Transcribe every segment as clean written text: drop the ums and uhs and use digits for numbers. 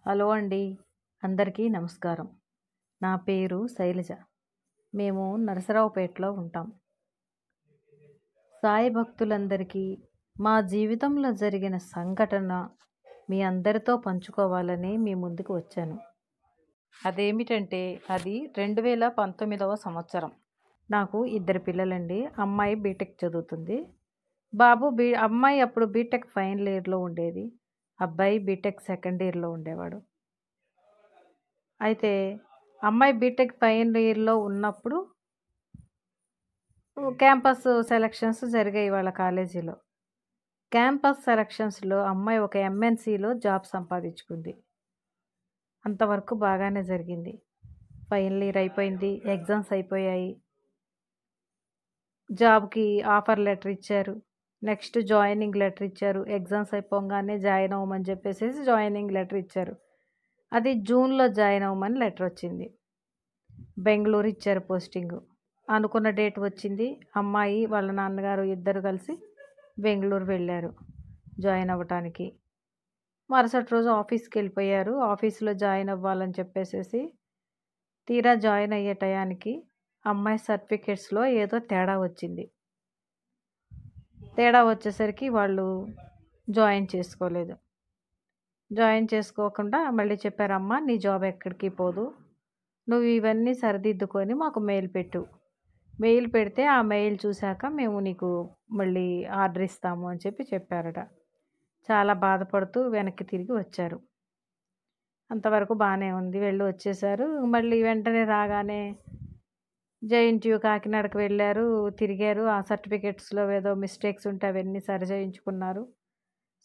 Hello అండి. అందరికీ నమస్కారం. నా పేరు శైలజ. మేము నరసరావుపేటలో ఉంటాం. సాయి భక్తులందరికీ మా జీవితంలో జరిగిన సంఘటన మీ అందరితో పంచుకోవాలని మీ ముందుకు వచ్చాను. అదేమిటంటే అది 2019వ సంవత్సరం. నాకు ఇద్దరు పిల్లలండి. అమ్మాయి బీటెక్ చదువుతుంది. అమ్మాయి అప్పుడు బీటెక్ ఫైనల్ ఇయర్‌లో ఉండేది. అబ్బాయి బీటెక్ సెకండ్ ఇయర్‌లో ఉండేవాడు. అయితే అమ్మాయి బీటెక్ ఫైనల్ ఇయర్‌లో ఉన్నప్పుడు క్యాంపస్ సెలక్షన్స్ జరిగాయి వాళ్ళ కాలేజీలో. క్యాంపస్ సెలక్షన్స్‌లో అమ్మాయి ఒక ఎంఎన్‌సిలో జాబ్ సంపాదించుకుంది. అంతవరకు బాగానే జరిగింది. ఫైనల్ ఇయర్ అయిపోయింది. ఎగ్జామ్స్ అయిపోయాయి. జాబ్‌కి ఆఫర్ లెటర్ ఇచ్చారు. నెక్స్ట్ జాయినింగ్ లెటర్ ఇచ్చారు. ఎగ్జామ్స్ అయిపోగానే జాయిన్ అవ్వమని చెప్పేసేసి జాయినింగ్ లెటర్ ఇచ్చారు. అది జూన్‌లో జాయిన్ అవ్వమని లెటర్ వచ్చింది. బెంగుళూరు ఇచ్చారు పోస్టింగు. అనుకున్న డేట్ వచ్చింది. అమ్మాయి వాళ్ళ నాన్నగారు ఇద్దరు కలిసి బెంగుళూరు వెళ్ళారు జాయిన్ అవ్వటానికి. మరుసటి రోజు ఆఫీస్‌కెళ్ళిపోయారు. ఆఫీస్‌లో జాయిన్ అవ్వాలని చెప్పేసేసి తీరా జాయిన్ అయ్యే టయానికి అమ్మాయి సర్టిఫికేట్స్‌లో ఏదో తేడా వచ్చింది. తేడా వచ్చేసరికి వాళ్ళు జాయిన్ చేసుకోలేదు. జాయిన్ చేసుకోకుండా మళ్ళీ చెప్పారు, "అమ్మా నీ జాబ్ ఎక్కడికి పోదు. నువ్వు ఇవన్నీ సరిదిద్దుకొని మాకు మెయిల్ పెట్టు. మెయిల్ పెడితే ఆ మెయిల్ చూసాక మేము నీకు మళ్ళీ ఆర్డర్ ఇస్తాము" అని చెప్పారట. చాలా బాధపడుతూ వెనక్కి తిరిగి వచ్చారు. అంతవరకు బాగానే ఉంది. వెళ్ళి వచ్చేసారు. మళ్ళీ వెంటనే రాగానే జేఎన్‌టీయూ కాకినాడకి వెళ్ళారు. తిరిగారు. ఆ సర్టిఫికేట్స్‌లో ఏదో మిస్టేక్స్ ఉంటే అవన్నీ సరిచేయించుకున్నారు.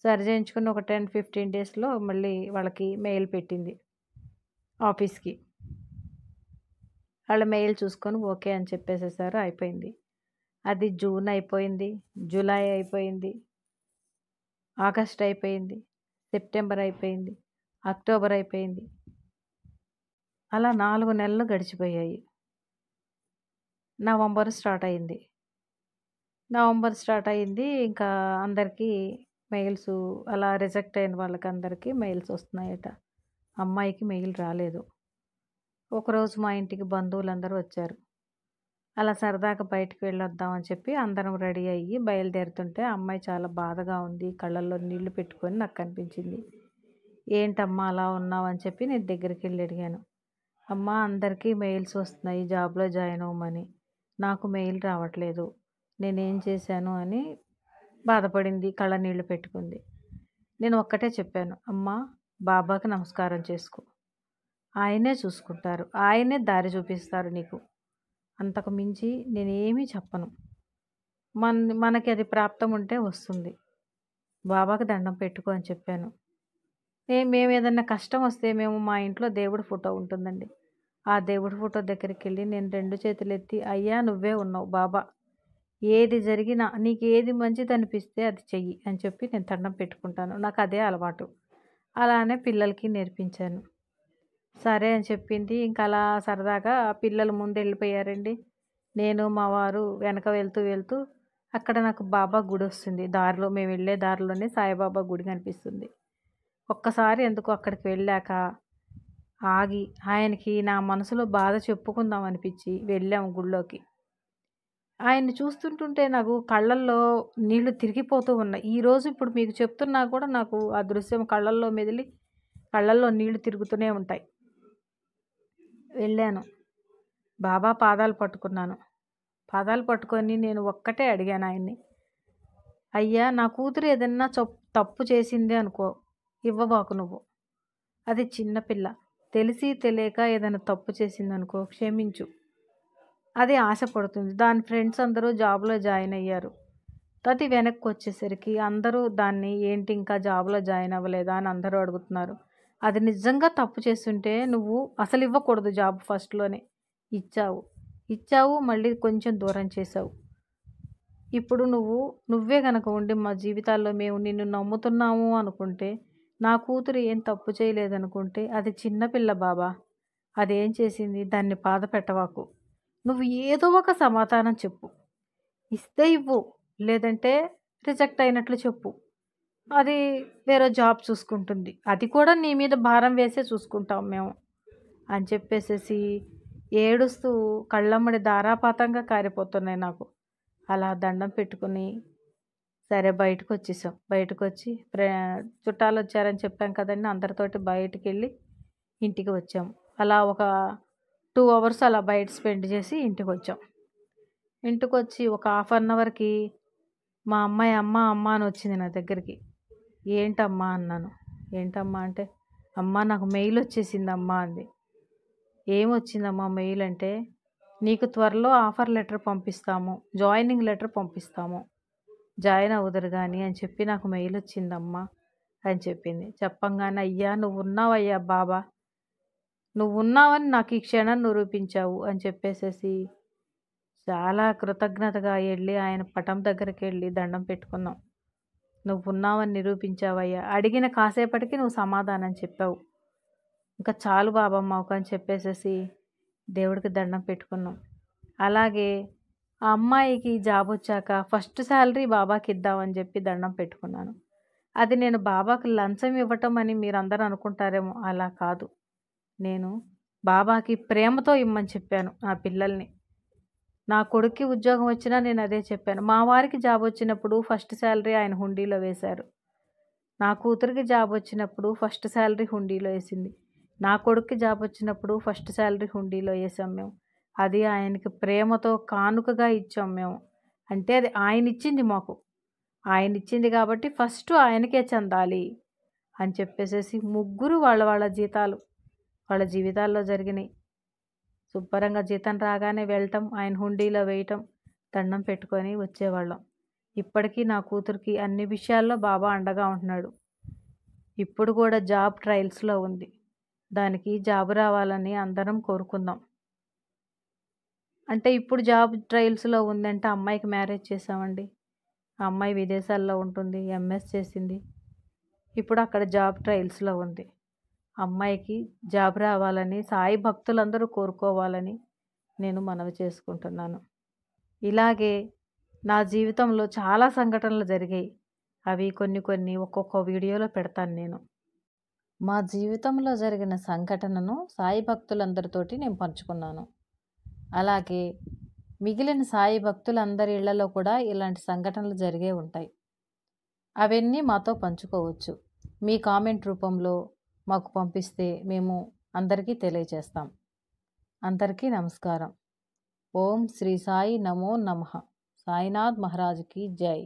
సరిచేయించుకుని ఒక 10, 15 డేస్‌లో మళ్ళీ వాళ్ళకి మెయిల్ పెట్టింది ఆఫీస్‌కి. వాళ్ళ మెయిల్ చూసుకొని ఓకే అని చెప్పేసేసారు. అయిపోయింది. అది జూన్ అయిపోయింది. జూలై అయిపోయింది. ఆగస్ట్ అయిపోయింది. సెప్టెంబర్ అయిపోయింది. అక్టోబర్ అయిపోయింది. అలా 4 నెలలు గడిచిపోయాయి. నవంబర్ స్టార్ట్ అయింది. నవంబర్ స్టార్ట్ అయింది. ఇంకా అందరికీ మెయిల్సు అలా రిజెక్ట్ అయిన వాళ్ళకందరికీ మెయిల్స్ వస్తున్నాయట. అమ్మాయికి మెయిల్ రాలేదు. ఒకరోజు మా ఇంటికి బంధువులందరూ వచ్చారు. అలా సరదాగా బయటికి వెళ్ళొద్దాం అని చెప్పి అందరం రెడీ అయ్యి బయలుదేరుతుంటే అమ్మాయి చాలా బాధగా ఉంది. కళ్ళల్లో నీళ్లు పెట్టుకొని నాకు కనిపించింది. "ఏంటమ్మా అలా ఉన్నావు" అని చెప్పి నేను దగ్గరికెళ్ళి అడిగాను. "అమ్మా అందరికీ మెయిల్స్ వస్తున్నాయి జాబ్‌లో జాయిన్ అవ్వమని. నాకు మెయిల్ రావట్లేదు. నేనేం చేశాను" అని బాధపడింది. కళ్ళ నీళ్లు పెట్టుకుంది. నేను ఒక్కటే చెప్పాను, "అమ్మా బాబాకి నమస్కారం చేసుకో. ఆయనే చూసుకుంటారు. ఆయనే దారి చూపిస్తారు నీకు. అంతకు మించి నేనేమీ చెప్పను. మనకి అది ప్రాప్తం ఉంటే వస్తుంది. బాబాకి దండం పెట్టుకో" అని చెప్పాను. మేమేదన్నా కష్టం వస్తే మా ఇంట్లో దేవుడి ఫోటో ఉంటుందండి. ఆ దేవుడి ఫోటో దగ్గరికెళ్ళి నేను 2 చేతులెత్తి, "అయ్యా నువ్వే ఉన్నావు బాబా. ఏది జరిగినా నీకేది మంచిదనిపిస్తే అది చెయ్యి" అని చెప్పి నేను దండం పెట్టుకుంటాను. నాకదే అలవాటు. అలానే పిల్లలకి నేర్పించాను. సరే అని చెప్పింది. ఇంక అలా సరదాగా పిల్లలు ముందెళ్ళిపోయారండి. నేను, మా వారు వెనక వెళ్తూ అక్కడ నాకు బాబా గుడొస్తుంది. దారిలో మేమెళ్ళే దారిలోనే సాయిబాబా గుడి కనిపిస్తుంది. ఒక్కసారి ఎందుకో అక్కడికి వెళ్ళాక ఆగి ఆయనకి నా మనసులో బాధ చెప్పుకుందాం అనిపిచ్చి వెళ్ళాము గుడిలోకి. ఆయన్ని చూస్తుంటుంటే నాకు కళ్ళల్లో నీళ్లు తిరిగిపోతూ ఉన్నాయి. ఈరోజు ఇప్పుడు మీకు చెప్తున్నా కూడా నాకు ఆ దృశ్యం కళ్ళల్లో మెదిలి కళ్ళల్లో నీళ్లు తిరుగుతూనే ఉంటాయి. వెళ్ళాను. బాబా పాదాలు పట్టుకున్నాను. పాదాలు పట్టుకొని నేను ఒక్కటే అడిగాను ఆయన్ని. "అయ్యా నా కూతురు ఏదన్నా తప్పు చేసింది అనుకో, ఇవ్వబాకు నువ్వు. అది చిన్న పిల్ల. తెలిసి తెలియక ఏదైనా తప్పు చేసిందనుకో క్షమించు. అది ఆశపడుతుంది. దాని ఫ్రెండ్స్ అందరూ జాబ్‌లో జాయిన్ అయ్యారు. తది వెనక్కొచ్చేసరికి అందరూ దాన్ని ఏంటి ఇంకా జాబ్‌లో జాయిన్ అవ్వలేదా అని అందరూ అడుగుతున్నారు. అది నిజంగా తప్పు చేసుంటే నువ్వు అసలు ఇవ్వకూడదు జాబ్ ఫస్ట్‌లోనే. ఇచ్చావు. ఇచ్చావు మళ్ళీ కొంచెం దూరం చేశావు. ఇప్పుడు నువ్వే గనక ఉండి మా జీవితాల్లో మేము నిన్ను నమ్ముతున్నాము అనుకుంటే, నా కూతురు ఏం తప్పు చేయలేదనుకుంటే, అది చిన్న పిల్ల బాబా. అదేం చేసింది? దాన్ని బాధ పెట్టవాకు. నువ్వు ఏదో ఒక సమాధానం చెప్పు. ఇస్తే ఇవ్వు. లేదంటే రిజెక్ట్ అయినట్లు చెప్పు. అది వేరే జాబ్ చూసుకుంటుంది. అది కూడా నీ మీద భారం వేసే చూసుకుంటాం మేము అని చెప్పేసేసి ఏడుస్తూ కళ్ళమ్మడి ధారాపాతంగా కారిపోతున్నాయి నాకు. అలా దండం పెట్టుకొని సరే బయటకొచ్చేసాం. బయటకొచ్చి చుట్టాలొచ్చారని చెప్పాం కదండీ! అందరితోటి బయటికెళ్ళి ఇంటికి వచ్చాం. అలా ఒక 2 అవర్స్ అలా బయట స్పెండ్ చేసి ఇంటికొచ్చాం. ఇంటికొచ్చి ఒక హాఫ్ అన్ అవర్‌కి మా అమ్మాయి అమ్మ, అమ్మ అని వచ్చింది నా దగ్గరికి. ఏంటమ్మా అన్నాను. ఏంటమ్మా అంటే, అమ్మ నాకు మెయిల్ వచ్చేసిందమ్మా అంది. ఏమొచ్చిందమ్మా మెయిల్ అంటే, నీకు త్వరలో ఆఫర్ లెటర్ పంపిస్తాము. జాయినింగ్ లెటర్ పంపిస్తాము. జాయిన్ అవుదురు గాని అని చెప్పి నాకు మెయిల్ వచ్చిందమ్మా అని చెప్పింది. చెప్పంగానే అయ్యా నువ్వున్నావయ్యా బాబా! నువ్వున్నావని నాకు ఈ క్షణం నిరూపించావు అని చెప్పేసేసి చాలా కృతజ్ఞతగా ఎళ్ళి ఆయన పటం దగ్గరికెళ్ళి దండం పెట్టుకున్నాం. నువ్వున్నావని నిరూపించావయ్యా! అడిగిన కాసేపటికి నువ్వు సమాధానం చెప్పావు. ఇంక చాలు బాబా మాకు అని చెప్పేసేసి దేవుడికి దండం పెట్టుకున్నాం. అలాగే ఆ అమ్మాయికి జాబొచ్చాక ఫస్ట్ శాలరీ బాబాకిద్దామని చెప్పి దండం పెట్టుకున్నాను. అది నేను బాబాకి లంచం ఇవ్వటం అని మీరందరూ అనుకుంటారేమో, అలా కాదు. నేను బాబాకి ప్రేమతో ఇమ్మని చెప్పాను నా పిల్లల్ని. నా కొడుక్కి ఉద్యోగం వచ్చినా నేను అదే చెప్పాను. మా వారికి జాబ్ వచ్చినప్పుడు ఫస్ట్ శాలరీ ఆయన హుండీలో వేశారు. నా కూతురికి జాబ్ వచ్చినప్పుడు ఫస్ట్ శాలరీ హుండీలో ఏసింది. నా కొడుక్కి జాబ్ వచ్చినప్పుడు ఫస్ట్ శాలరీ హుండీలో ఏసాం మేము. అది ఆయనకి ప్రేమతో కానుకగా ఇచ్చాం మేము. అంటే అది ఆయనిచ్చింది మాకు. ఆయనిచ్చింది కాబట్టి ఫస్ట్ ఆయనకే చెందాలి అని చెప్పేసేసి ముగ్గురు వాళ్ళ వాళ్ళ జీతాలు వాళ్ళ జీవితాల్లో జరిగినాయి. శుభ్రంగా జీతం రాగానే వెళ్ళటం, ఆయన హుండీలో వేయటం, దండం పెట్టుకొని వచ్చేవాళ్ళం. ఇప్పటికీ నా కూతురికి అన్ని విషయాల్లో బాబా అండగా ఉంటున్నాడు. ఇప్పుడు కూడా జాబ్ ట్రయల్స్‌లో ఉంది. దానికి జాబ్ రావాలని అందరం కోరుకుందాం. అంటే ఇప్పుడు జాబ్ ట్రయల్స్‌లో ఉందంటే అమ్మాయికి మ్యారేజ్ చేశామండి. ఆ అమ్మాయి విదేశాల్లో ఉంటుంది. ఎంఎస్ చేసింది. ఇప్పుడు అక్కడ జాబ్ ట్రయల్స్‌లో ఉంది. అమ్మాయికి జాబ్ రావాలని సాయి భక్తులందరూ కోరుకోవాలని నేను మనవి చేసుకుంటున్నాను. ఇలాగే నా జీవితంలో చాలా సంఘటనలు జరిగాయి. అవి కొన్ని కొన్ని ఒక్కొక్క వీడియోలో పెడతాను నేను. మా జీవితంలో జరిగిన సంఘటనను సాయి భక్తులందరితోటి నేను పంచుకున్నాను. అలాగే మిగిలిన సాయి భక్తులందరి ఇళ్లలో కూడా ఇలాంటి సంఘటనలు జరిగే ఉంటాయి. అవన్నీ మాతో పంచుకోవచ్చు. మీ కామెంట్ రూపంలో మాకు పంపిస్తే మేము అందరికీ తెలియజేస్తాం. అందరికీ నమస్కారం. ఓం శ్రీ సాయి నమో నమః. సాయినాథ్ మహారాజ్‌కి జై.